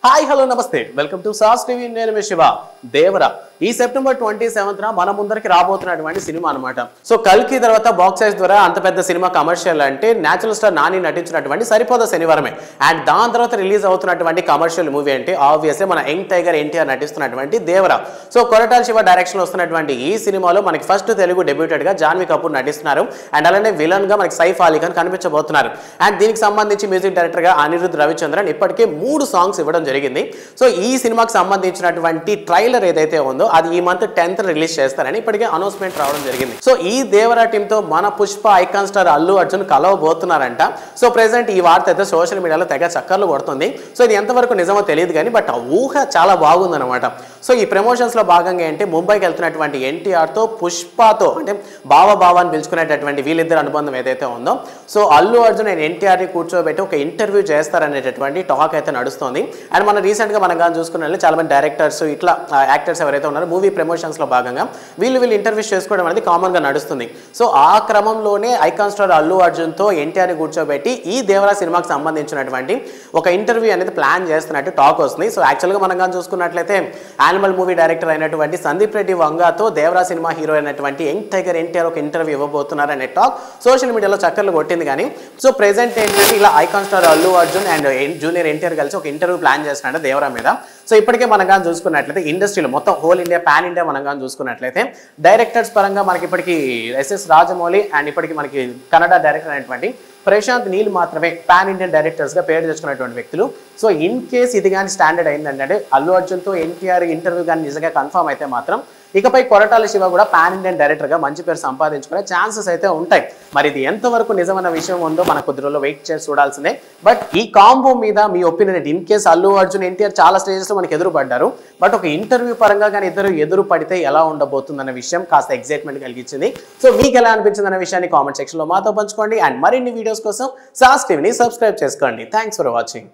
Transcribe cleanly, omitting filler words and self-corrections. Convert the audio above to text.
Hi hello నమస్తే welcome to sauce TV నేను మీ శివ దేవరా ఈ సెప్టెంబర్ 27న మన ముందరికి రాబోతున్నటువంటి సినిమా అన్నమాట. సో కల్కి తర్వాత బాక్స్ ఆఫీస్ ద్వారా అంత పెద్ద సినిమా కమర్షియల్ అంటే నేచురల్ స్టార్ నాని నటించినటువంటి సరిపోదా శనివారమే. అండ్ దాని తర్వాత రిలీజ్ అవుతున్నటువంటి కమర్షియల్ మూవీ అంటే ఆబ్వియస్లీ మన యంగ్ టైగర్ ఎన్టీఆర్ నటిస్తున్నటువంటి దేవరా. సో కొరటాల శివ డైరెక్షన్ లో వస్తున్నటువంటి ఈ సినిమాలో మనకి ఫస్ట్ తెలుగు డెబ్యూటెడ్ గా జాన్వీ కపూర్ నటిస్తున్నారు. అండ్ అలానే విలన్ గా మనకి సైఫ్ అలీ ఖాన్ కనిపించబోతున్నారు. అండ్ దీనికి సంబంధించి మ్యూజిక్ డైరెక్టర్ గా అనిరుద్ రవిచంద్రన్ ఇప్పటికే 3 సాంగ్స్ ఇవ్వడం జరిగింది. సో ఈ సినిమాకి సంబంధించినటువంటి ట్రైలర్ ఏదైతే ఉందో అది ఈ మంత్ 10th రిలీజ్ చేస్తారని ఇప్పటికే అనౌన్స్మెంట్ రావడం జరిగింది. సో ఈ దేవరా టీమ్ తో మన పుష్ప ఐకాన్ స్టార్ అల్లు అర్జున్ కలవబోతున్నారంట. సో ప్రెసెంట్ ఈ వార్త అయితే సోషల్ మీడియాలో తెగ చక్కర్లు కొడుతుంది. సో ఇది ఎంతవరకు నిజమో తెలియదు కానీ బట్ ఆ ఊహ చాలా బాగుందన్నమాట. సో ఈ ప్రమోషన్స్ లో భాగంగా ఏంటి ముంబైకి వెళ్తున్నటువంటి ఎన్టీఆర్ తో పుష్పతో అంటే బావ అని పిలుచుకునేటటువంటి వీళ్ళిద్దరు అనుబంధం ఏదైతే ఉందో సో అల్లు అర్జున్ అండ్ ఎన్టీఆర్ ని కూర్చోబెట్టి ఒక ఇంటర్వ్యూ చేస్తారనేటటువంటి టాక్ అయితే నడుస్తుంది. అండ్ మనం రీసెంట్ గా మనం కానీ చూసుకున్న చాలా మంది డైరెక్టర్స్ ఇట్లా యాక్టర్స్ ఎవరైతే ఉన్నారో మూవీ ప్రమోషన్స్ లో భాగంగా వీళ్ళు ఇంటర్వ్యూస్ చేసుకోవడం అనేది కామన్ గా నడుస్తుంది. సో ఆ క్రమంలోనే ఐకాన్ స్టార్ అల్లు అర్జున్ తో ఎన్టీఆర్ ని కూర్చోబెట్టి ఈ దేవరా సినిమాకి సంబంధించినటువంటి ఒక ఇంటర్వ్యూ అనేది ప్లాన్ చేస్తున్నట్టు టాక్ వస్తుంది. సో యాక్చువల్ గా మనం కానీ చూసుకున్నట్లయితే యానిమల్ మూవీ డైరెక్టర్ అయినటువంటి సందీప్ రెడ్డి వంగాతో దేవరా సినిమా హీరో అయినటువంటి యంగ్ టైగర్ ఎన్టీఆర్ ఒక ఇంటర్వ్యూ ఇవ్వబోతున్నారు అనే టాక్ సోషల్ మీడియాలో చక్కర్లు కొట్టింది. కానీ సో ప్రెసెంట్ ఏంటంటే ఇలా icon star Allu Arjun and junior NTR కలిసి ఒక ఇంటర్వ్యూ ప్లాన్ చేస్తున్నాడు దేవరా మీద. సో ఇప్పటికే మనం కానీ చూసుకున్నట్లయితే ఇండస్ట్రీలో మొత్తం హోల్ ఇండియా పాన్ ఇండియా మనం కానీ చూసుకున్నట్లయితే డైరెక్టర్స్ పరంగా మనకి ఇప్పటికీ ఎస్ఎస్ రాజమౌళి అండ్ ఇప్పటికి మనకి కన్నడ డైరెక్టర్ అయినటువంటి ప్రశాంత్ నీల్ మాత్రమే పాన్ ఇండియన్ డైరెక్టర్స్ గా పేరు తెచ్చుకున్నటువంటి వ్యక్తులు. సో ఇన్ కేస్ ఇది కానీ స్టాండర్డ్ అయిందంటే అల్లు అర్జున్ తో ఎన్టీఆర్ ఇంటర్వ్యూ కానీ నిజంగా కన్ఫర్మ్ అయితే మాత్రం ఇకపై కొరటాల శివ కూడా పాన్ ఇండియన్ డైరెక్టర్ గా మంచి పేరు సంపాదించుకునే ఛాన్సెస్ అయితే ఉంటాయి. మరి ఇది ఎంతవరకు నిజమైన విషయం ఉందో మన కొద్ది రోజుల్లో వెయిట్ చేసి చూడాల్సిందే. బట్ ఈ కాంబో మీద మీ opinion in case Allu Arjun NTR చాలా స్టేజెస్ లో మనకి ఎదురు పడ్డారు. బట్ ఒక ఇంటర్వ్యూ పరంగా కానీ ఇద్దరు ఎదురు పడితే ఎలా ఉండబోతుందన్న విషయం కాస్త ఎక్సైట్మెంట్ కలిగించింది. సో మీకు ఎలా అనిపించింది అన్న విషయాన్ని కామెంట్ సెక్షన్ లో మాతో పంచుకోండి. అండ్ మరిన్ని వీడియోస్ కోసం సాస్ టీవీని సబ్స్క్రైబ్ చేసుకోండి. Thanks for watching.